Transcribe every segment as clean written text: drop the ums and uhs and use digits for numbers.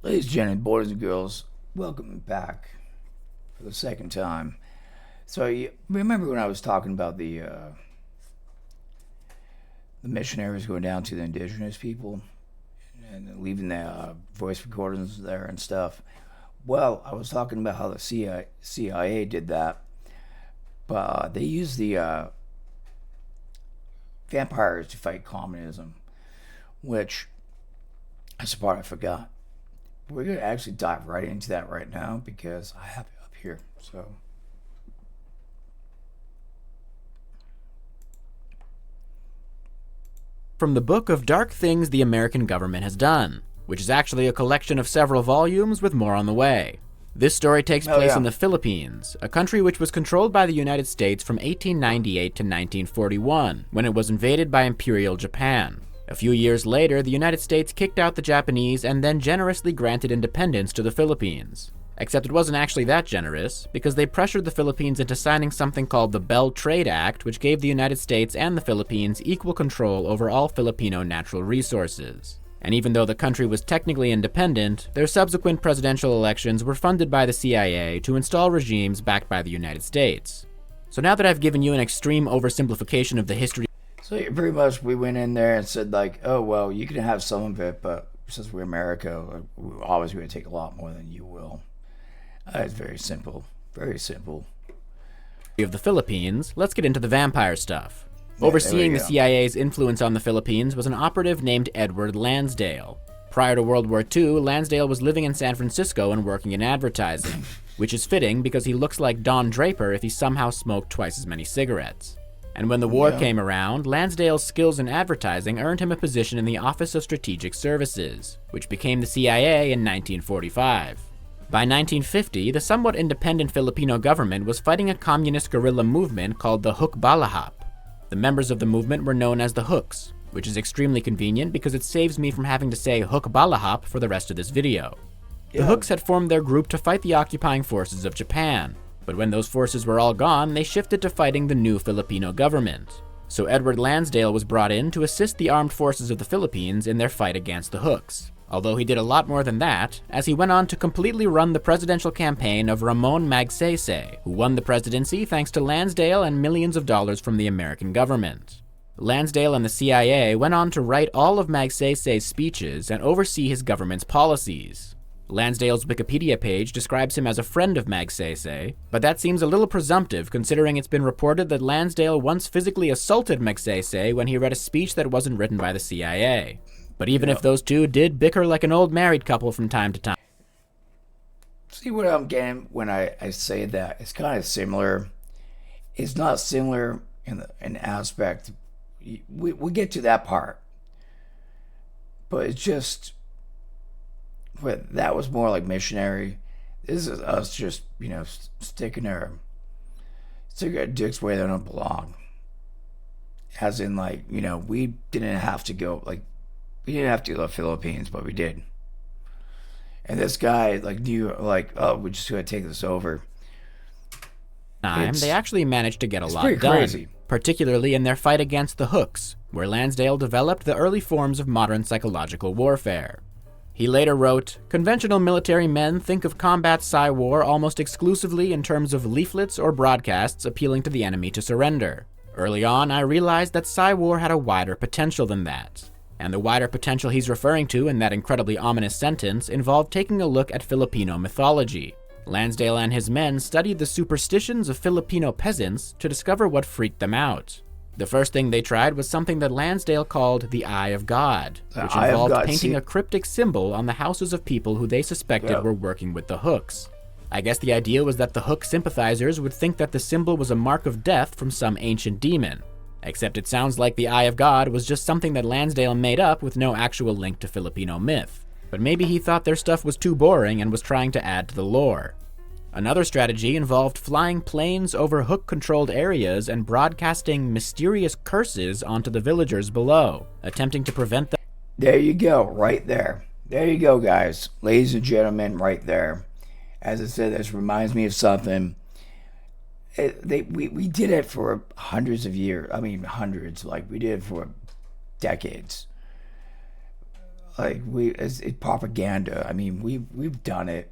Ladies and gentlemen, boys and girls, welcome back for the second time. So you remember when I was talking about the missionaries going down to the indigenous people and leaving the voice recordings there and stuff? Well, I was talking about how the CIA did that, but they used the vampires to fight communism, which that's the part I forgot. We're going to actually dive right into that right now because I have it up here. So, from the book of Dark Things the American Government Has Done, which is actually a collection of several volumes with more on the way. This story takes place in the Philippines, a country which was controlled by the United States from 1898 to 1941, when it was invaded by Imperial Japan. A few years later, the United States kicked out the Japanese and then generously granted independence to the Philippines. Except it wasn't actually that generous, because they pressured the Philippines into signing something called the Bell Trade Act, which gave the United States and the Philippines equal control over all Filipino natural resources. And even though the country was technically independent, their subsequent presidential elections were funded by the CIA to install regimes backed by the United States. So now that I've given you an extreme oversimplification of the history. So pretty much we went in there and said like, oh, well, you can have some of it, but since we're America, we're always going to take a lot more than you will. It's very simple. Very simple. Of the Philippines, let's get into the vampire stuff. Overseeing the CIA's influence on the Philippines was an operative named Edward Lansdale. Prior to World War II, Lansdale was living in San Francisco and working in advertising, which is fitting because he looks like Don Draper if he somehow smoked twice as many cigarettes. And when the war came around, Lansdale's skills in advertising earned him a position in the Office of Strategic Services, which became the CIA in 1945. By 1950, the somewhat independent Filipino government was fighting a communist guerrilla movement called the Hukbalahap. The members of the movement were known as the Hooks, which is extremely convenient because it saves me from having to say Hukbalahap for the rest of this video. The Hooks had formed their group to fight the occupying forces of Japan, but when those forces were all gone, they shifted to fighting the new Filipino government. So Edward Lansdale was brought in to assist the armed forces of the Philippines in their fight against the Hooks. Although he did a lot more than that, as he went on to completely run the presidential campaign of Ramon Magsaysay, who won the presidency thanks to Lansdale and millions of dollars from the American government. Lansdale and the CIA went on to write all of Magsaysay's speeches and oversee his government's policies. Lansdale's Wikipedia page describes him as a friend of Magsaysay, but that seems a little presumptive considering it's been reported that Lansdale once physically assaulted Magsaysay when he read a speech that wasn't written by the CIA. But even if those two did bicker like an old married couple from time to time. See what I'm getting when I say that? It's kind of similar. It's not similar in an aspect. We'll get to that part. But it's just, but that was more like missionary. This is us just, sticking our dicks where they don't belong. As in, like, we didn't have to go, like, we didn't have to go to the Philippines, but we did. And this guy, like, knew, like, oh, we're just going to take this over. They actually managed to get a lot done, crazy. Particularly in their fight against the Hooks, where Lansdale developed the early forms of modern psychological warfare. He later wrote, "Conventional military men think of combat Psy-war almost exclusively in terms of leaflets or broadcasts appealing to the enemy to surrender. Early on, I realized that Psy-war had a wider potential than that. And the wider potential he's referring to in that incredibly ominous sentence involved taking a look at Filipino mythology. Lansdale and his men studied the superstitions of Filipino peasants to discover what freaked them out. The first thing they tried was something that Lansdale called the Eye of God, which involved painting a cryptic symbol on the houses of people who they suspected were working with the Hooks. I guess the idea was that the Hook sympathizers would think that the symbol was a mark of death from some ancient demon. Except it sounds like the Eye of God was just something that Lansdale made up with no actual link to Filipino myth. But maybe he thought their stuff was too boring and was trying to add to the lore. Another strategy involved flying planes over Hook-controlled areas and broadcasting mysterious curses onto the villagers below, attempting to prevent them. There you go, right there. There you go, guys. Ladies and gentlemen, right there. As I said, this reminds me of something. We did it for hundreds of years. I mean, hundreds. Like, we did it for decades. Like it's propaganda. I mean, we've done it.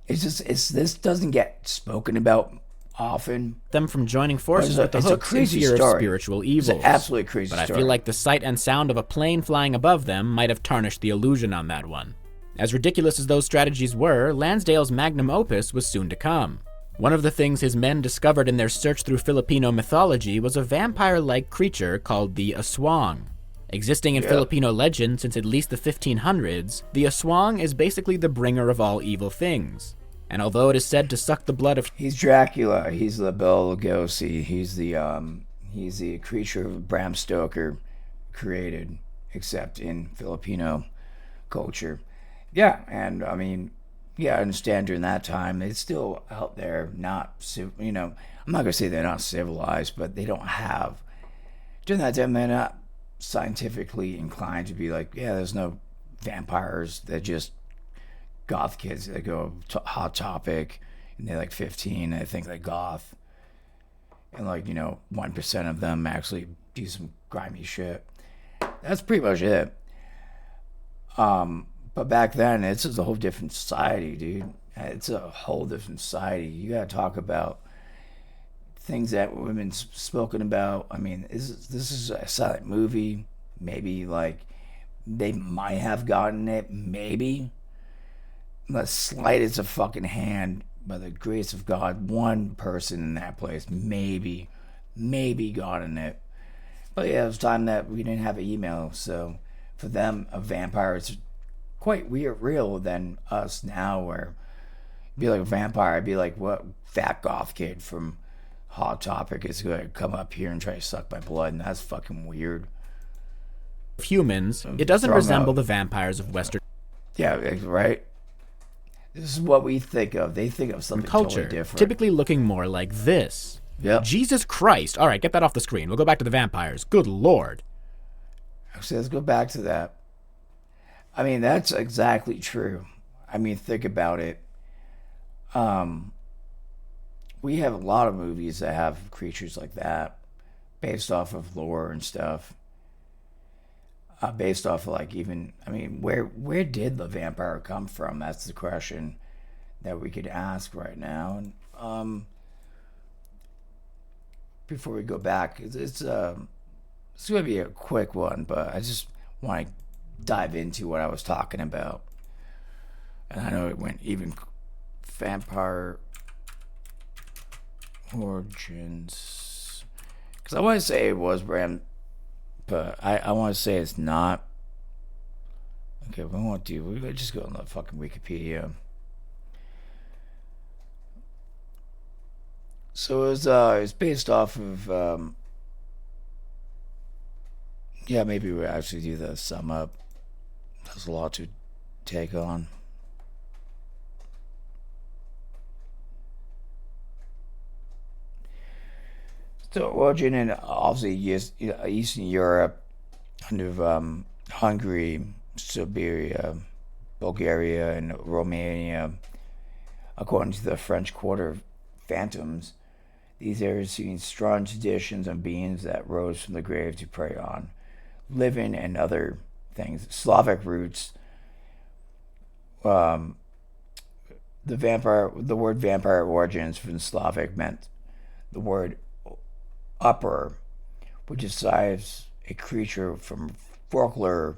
It's just this doesn't get spoken about often, Them from joining but forces with the it's a Hooks in crazy fear of story. spiritual It's an evils. absolutely crazy But I story. feel like the sight and sound of a plane flying above them might have tarnished the illusion on that one. As ridiculous as those strategies were, Lansdale's magnum opus was soon to come. One of the things his men discovered in their search through Filipino mythology was a vampire-like creature called the aswang. Existing in Filipino legend since at least the 1500s, the aswang is basically the bringer of all evil things. And although it is said to suck the blood of He's Dracula. He's the Bela Lugosi. He's the creature Bram Stoker created, except in Filipino culture. Yeah, and I mean, yeah, I understand during that time it's still out there. I'm not gonna say they're not civilized, but they don't have during that time they're not scientifically inclined to be like, yeah, there's no vampires. They're just goth kids that go to Hot Topic and they're like 15. I think like goth, and 1% of them actually do some grimy shit. That's pretty much it. But back then, it's just a whole different society, dude. It's a whole different society. You gotta talk about things that women's spoken about. I mean, this is a silent movie. Maybe like they might have gotten it. Maybe the slightest of fucking hand, by the grace of God, one person in that place maybe gotten it. But yeah, it was time that we didn't have email, so for them, a vampire is quite weird, real than us now, where it'd be like a vampire. I'd be like, what fat goth kid from Hot Topic is going to come up here and try to suck my blood, and that's fucking weird. humans, it doesn't resemble the vampires of Western Yeah, right? This is what we think of. They think of something culture, totally different. typically looking more like this. Yep. Jesus Christ. All right, get that off the screen. We'll go back to the vampires. Good Lord. Actually, let's go back to that. I mean, that's exactly true. I mean, think about it. We have a lot of movies that have creatures like that, based off of lore and stuff. Based off of where did the vampire come from? That's the question that we could ask right now. And before we go back, it's going to be a quick one, but I just want to dive into what I was talking about. And I know it went even vampire origins, because I want to say it was Bram, but I want to say it's not. Okay, we won't do. We just go on the fucking Wikipedia. So it was based off of yeah, maybe we actually do the sum up. There's a lot to take on. So origin in obviously Eastern Europe, under Hungary, Siberia, Bulgaria, and Romania. According to the French Quarter Phantoms, these areas seen strong traditions of beings that rose from the grave to prey on living and other things. Slavic roots. The word vampire origins from Slavic meant the word upper, which describes a creature from folklore.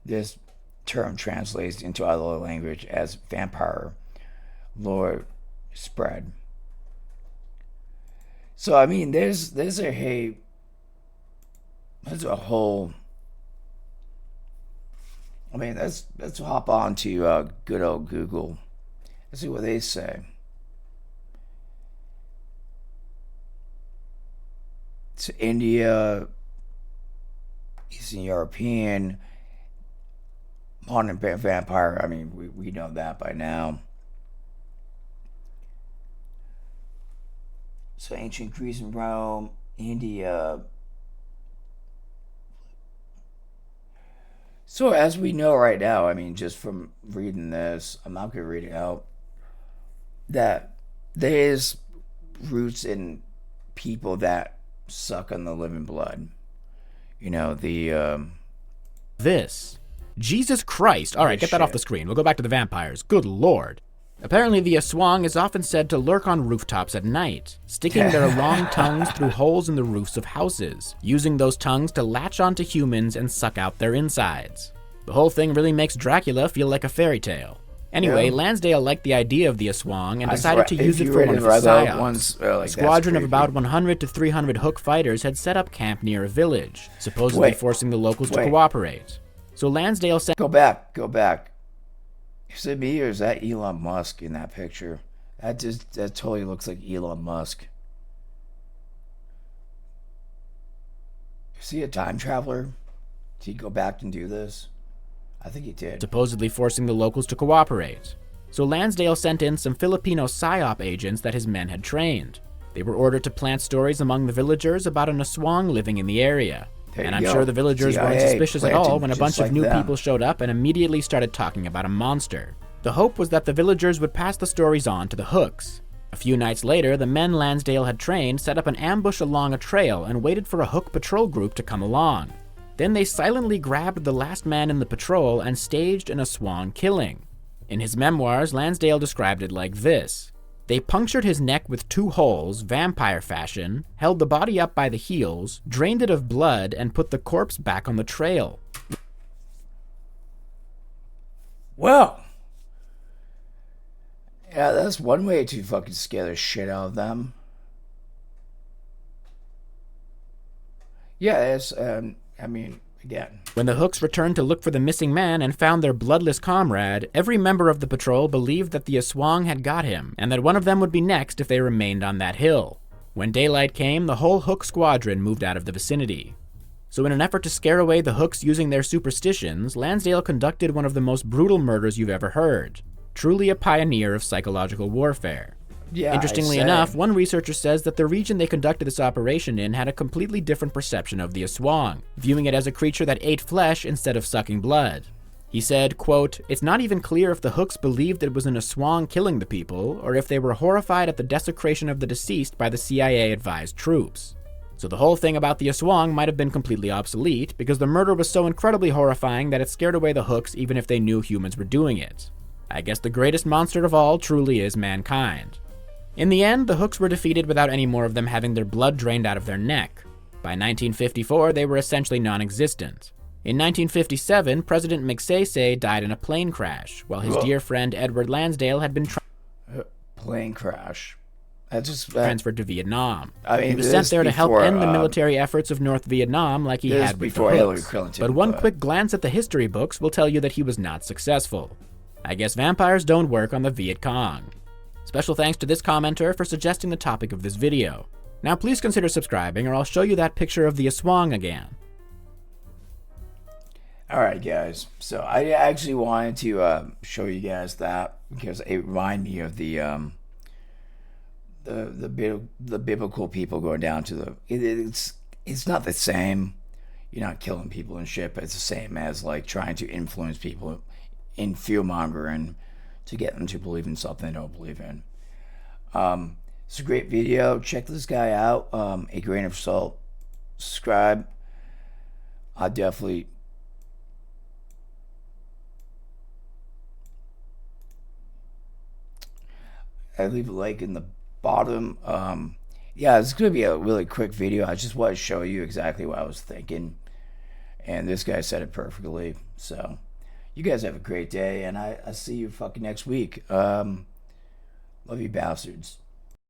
This term translates into other language as vampire, lore spread. So I mean, there's a whole. I mean, let's hop on to good old Google. Let's see what they say. It's India, Eastern European, modern vampire. I mean, we know that by now. So ancient Greece and Rome, India. So as we know right now, I mean, just from reading this, I'm not gonna read it out, that there is roots in people that suck on the living blood. You know, the This. Jesus Christ. All right, get that off the screen. We'll go back to the vampires. Good lord. Apparently, the Aswang is often said to lurk on rooftops at night, sticking their long tongues through holes in the roofs of houses, using those tongues to latch onto humans and suck out their insides. The whole thing really makes Dracula feel like a fairy tale. Anyway, Lansdale liked the idea of the Aswang and decided to use it for one of his psyops. A squadron of about 100 to 300 Hook fighters had set up camp near a village, supposedly forcing the locals to cooperate. So Lansdale sent... Go back. Is it me or is that Elon Musk in that picture? That totally looks like Elon Musk. Is he a time traveler? Did he go back and do this? I think he did. Supposedly forcing the locals to cooperate. So Lansdale sent in some Filipino psyop agents that his men had trained. They were ordered to plant stories among the villagers about an Aswang living in the area. And I'm sure the villagers weren't suspicious at all when a bunch of new people showed up and immediately started talking about a monster. The hope was that the villagers would pass the stories on to the Hooks. A few nights later, the men Lansdale had trained set up an ambush along a trail and waited for a Hook patrol group to come along. Then they silently grabbed the last man in the patrol and staged an Aswang killing. In his memoirs, Lansdale described it like this. They punctured his neck with 2 holes, vampire fashion, held the body up by the heels, drained it of blood, and put the corpse back on the trail. Well, yeah, that's one way to fucking scare the shit out of them. Yeah, it's, again. When the Hooks returned to look for the missing man and found their bloodless comrade, every member of the patrol believed that the Aswang had got him, and that one of them would be next if they remained on that hill. When daylight came, the whole Hook squadron moved out of the vicinity. So in an effort to scare away the Hooks using their superstitions, Lansdale conducted one of the most brutal murders you've ever heard. Truly a pioneer of psychological warfare. Yeah, interestingly enough, one researcher says that the region they conducted this operation in had a completely different perception of the Aswang, viewing it as a creature that ate flesh instead of sucking blood. He said, quote, "It's not even clear if the Hooks believed it was an Aswang killing the people, or if they were horrified at the desecration of the deceased by the CIA-advised troops. So the whole thing about the Aswang might have been completely obsolete, because the murder was so incredibly horrifying that it scared away the Hooks even if they knew humans were doing it. I guess the greatest monster of all truly is mankind." In the end, the Hooks were defeated without any more of them having their blood drained out of their neck. By 1954, they were essentially non-existent. In 1957, President McSaysay died in a plane crash, while his dear friend Edward Lansdale had been plane crash. Transferred to Vietnam. He was sent there to help end the military efforts of North Vietnam like he had with the Hooks. But one quick glance at the history books will tell you that he was not successful. I guess vampires don't work on the Viet Cong. Special thanks to this commenter for suggesting the topic of this video. Now please consider subscribing or I'll show you that picture of the Aswang again. Alright guys, so I actually wanted to show you guys that because it reminded me of the biblical people going down to the... It's not the same. You're not killing people and shit, but it's the same as like trying to influence people in fear-mongering to get them to believe in something they don't believe in. It's a great video. Check this guy out. A grain of salt. Subscribe. I definitely... I leave a like in the bottom. Yeah, it's going to be a really quick video. I just want to show you exactly what I was thinking. And this guy said it perfectly. So... you guys have a great day, and I see you fucking next week. Love you bastards.